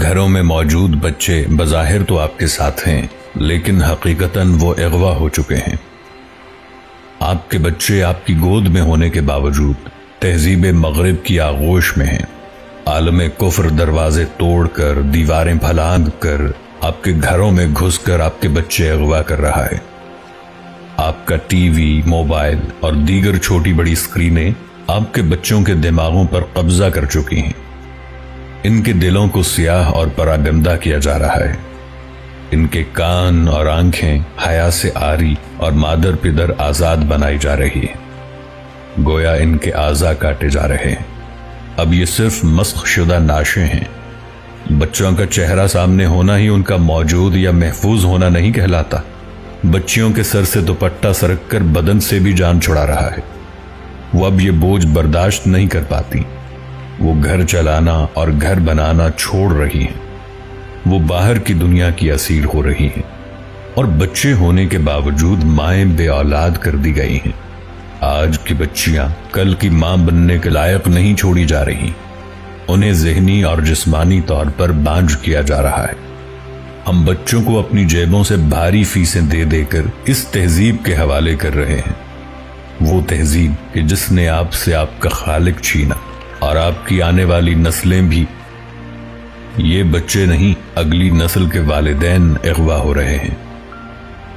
घरों में मौजूद बच्चे बज़ाहिर तो आपके साथ हैं, लेकिन हकीकतन वो अगवा हो चुके हैं। आपके बच्चे आपकी गोद में होने के बावजूद तहजीब मगरिब की आगोश में हैं। आलम कुफ्र दरवाजे तोड़कर, दीवारें फलांग कर आपके घरों में घुसकर आपके बच्चे अगवा कर रहा है। आपका टीवी, मोबाइल और दीगर छोटी बड़ी स्क्रीनें आपके बच्चों के दिमागों पर कब्जा कर चुकी हैं। इनके दिलों को सियाह और परागंदा किया जा रहा है। इनके कान और आंखें हया से आरी और मादर पिदर आजाद बनाई जा रही है, गोया इनके आज़ा काटे जा रहे हैं। अब ये सिर्फ मस्ख शुदा नाशे हैं। बच्चों का चेहरा सामने होना ही उनका मौजूद या महफूज होना नहीं कहलाता। बच्चियों के सर से दुपट्टा सरक कर बदन से भी जान छुड़ा रहा है। वो अब ये बोझ बर्दाश्त नहीं कर पाती। वो घर चलाना और घर बनाना छोड़ रही हैं। वो बाहर की दुनिया की असीर हो रही हैं और बच्चे होने के बावजूद माएं बे औलाद कर दी गई हैं। आज की बच्चियां कल की मां बनने के लायक नहीं छोड़ी जा रही। उन्हें ज़हनी और जिस्मानी तौर पर बांझ किया जा रहा है। हम बच्चों को अपनी जेबों से भारी फीसें दे देकर इस तहजीब के हवाले कर रहे हैं। वो तहजीब कि जिसने आपसे आपका खालिक छीना और आपकी आने वाली नस्लें भी। ये बच्चे नहीं, अगली नस्ल के वालिदैन अगवा हो रहे हैं।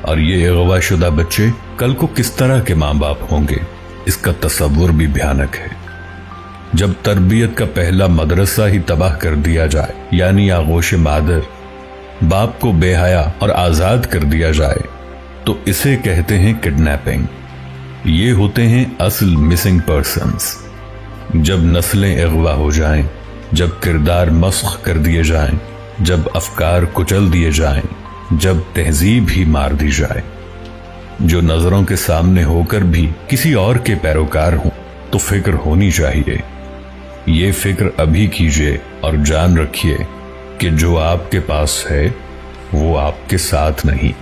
और ये अगवा शुदा बच्चे कल को किस तरह के माँ बाप होंगे, इसका तसव्वुर भी भयानक है। जब तरबियत का पहला मदरसा ही तबाह कर दिया जाए, यानी आगोश मादर, बाप को बेहया और आजाद कर दिया जाए, तो इसे कहते हैं किडनैपिंग। ये होते हैं असल मिसिंग पर्सन्स। जब नस्लें अगवा हो जाएं, जब किरदार मस्ख कर दिए जाएं, जब अफकार कुचल दिए जाएं, जब तहजीब ही मार दी जाए। जो नजरों के सामने होकर भी किसी और के पैरोकार हों तो फिक्र होनी चाहिए। ये फिक्र अभी कीजिए और जान रखिए कि जो आपके पास है वो आपके साथ नहीं।